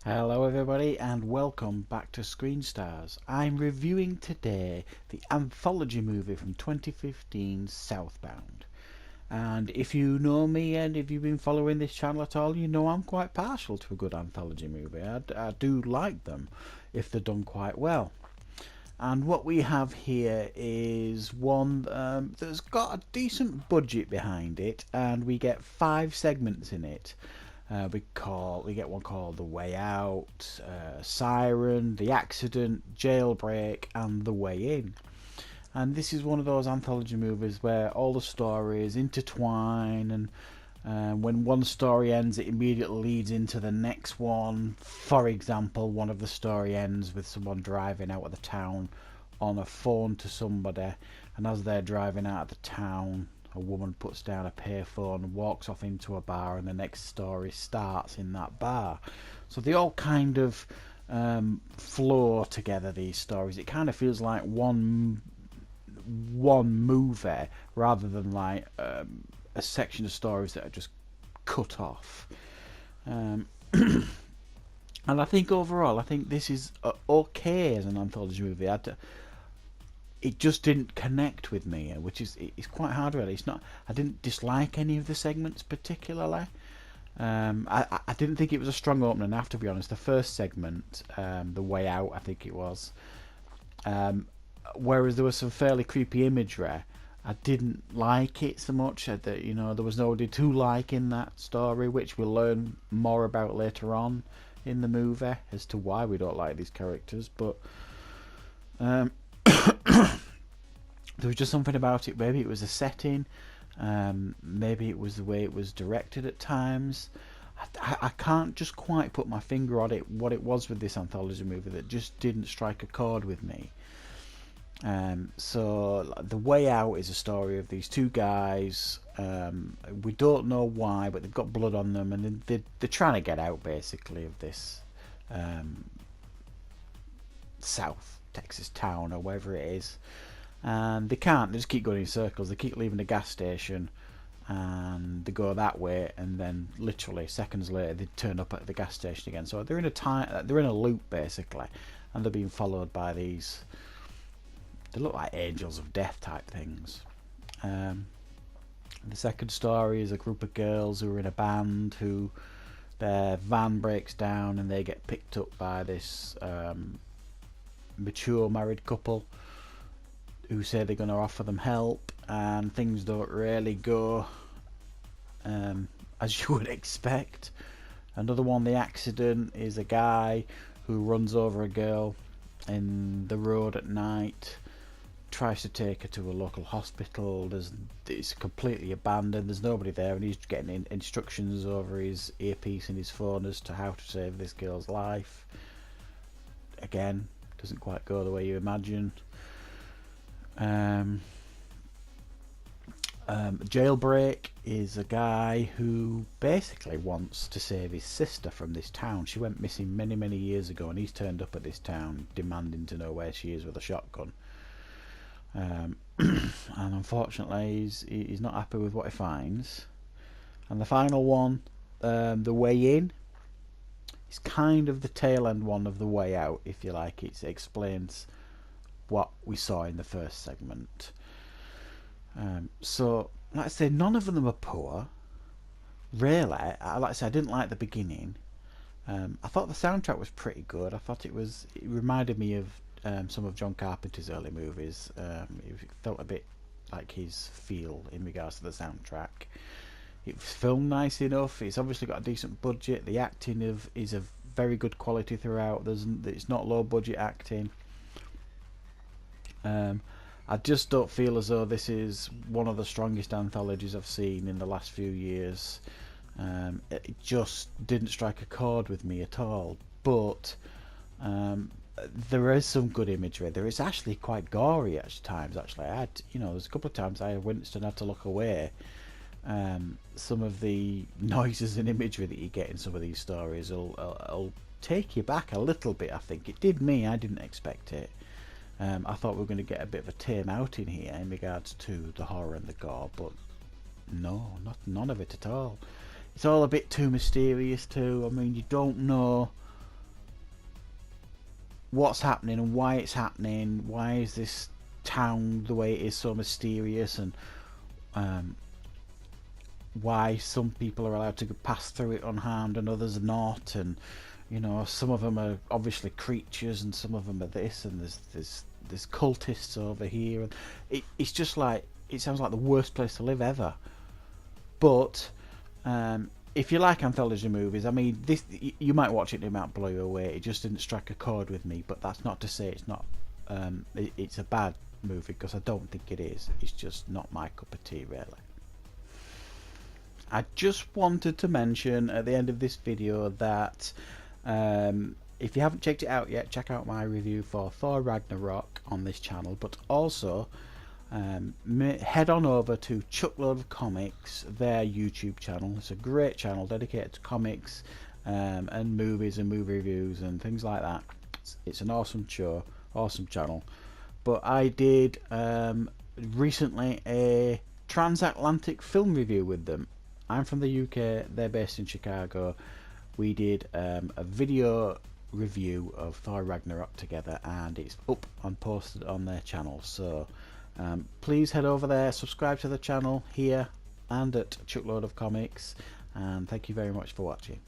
Hello everybody and welcome back to Screen Stars. I'm reviewing today the Anthology movie from 2015, Southbound. And if you know me and if you've been following this channel at all, you know I'm quite partial to a good anthology movie. I do like them if they're done quite well. And what we have here is one that's got a decent budget behind it, and we get 5 segments in it. We get one called The Way Out, Siren, The Accident, Jailbreak, and The Way In. And this is one of those anthology movies where all the stories intertwine, and when one story ends, it immediately leads into the next one. For example, one of the story ends with someone driving out of the town on a phone to somebody, and as they're driving out of the town, a woman puts down a payphone and walks off into a bar, and the next story starts in that bar. So they all kind of flow together, these stories. It kind of feels like one movie rather than like a section of stories that are just cut off. And I think overall, I think this is okay as an anthology movie. It just didn't connect with me, which is it's quite hard really. It's not. I didn't dislike any of the segments particularly. I didn't think it was a strong opening. I have to be honest. The first segment, The Way Out, I think it was. Whereas there was some fairly creepy imagery, I didn't like it so much. That there was nobody to like in that story, which we'll learn more about later on in the movie as to why we don't like these characters. But there was just something about it. Maybe it was the setting, maybe it was the way it was directed at times. I can't just quite put my finger on it, what it was with this anthology movie that just didn't strike a chord with me. So The Way Out is a story of these two guys. We don't know why, but they've got blood on them, and they're trying to get out basically of this South Texas town or wherever it is, and they can't. They just keep going in circles. They keep leaving the gas station, and they go that way, and then literally seconds later they turn up at the gas station again. So they're in a loop basically, and they're being followed by these. They look like angels of death type things. The second story is a group of girls who are in a band who their van breaks down and they get picked up by this mature married couple who say they're going to offer them help, and things don't really go as you would expect. Another one, The Accident, is a guy who runs over a girl in the road at night, tries to take her to a local hospital. It's completely abandoned, there's nobody there, and he's getting instructions over his earpiece in his phone as to how to save this girl's life. Again, doesn't quite go the way you imagine. Jailbreak is a guy who basically wants to save his sister from this town. She went missing many years ago, and he's turned up at this town demanding to know where she is with a shotgun. And unfortunately he's not happy with what he finds. And the final one, The Way In, is kind of the tail end one of The Way Out, if you like. It explains what we saw in the first segment. So like I say, none of them are poor really. Like I say, I didn't like the beginning. I thought the soundtrack was pretty good. I thought it reminded me of some of John Carpenter's early movies. It felt a bit like his feel in regards to the soundtrack. It was filmed nice enough. It's obviously got a decent budget. The acting is of very good quality throughout. It's not low budget acting. I just don't feel as though this is one of the strongest anthologies I've seen in the last few years. It just didn't strike a chord with me at all. But there is some good imagery. There is actually quite gory at times. Actually, there's a couple of times I winced and had to look away. Some of the noises and imagery that you get in some of these stories will take you back a little bit. I think it did me. I didn't expect it. I thought we were going to get a bit of a tame outing here in regards to the horror and the gore, but no, none of it at all. It's all a bit too mysterious too. I mean, you don't know what's happening and why it's happening. Why is this town the way it is, so mysterious, and why some people are allowed to pass through it unharmed and others are not, and you know, some of them are obviously creatures and some of them are this, and there's cultists over here, and it's just like, it sounds like the worst place to live ever. But if you like anthology movies, I mean, this, you might watch it and it might blow you away. It just didn't strike a chord with me, but that's not to say it's not it's a bad movie, because I don't think it is. It's just not my cup of tea, really. I just wanted to mention at the end of this video that if you haven't checked it out yet, check out my review for Thor Ragnarok on this channel, but also head on over to Chuckload of Comics, their YouTube channel. It's a great channel dedicated to comics and movies and movie reviews and things like that. It's an awesome show, awesome channel. But I did recently a transatlantic film review with them. I'm from the UK, they're based in Chicago. We did a video review of Thor Ragnarok together, and it's up and posted on their channel. So please head over there, subscribe to the channel here and at Chuckload of Comics, and thank you very much for watching.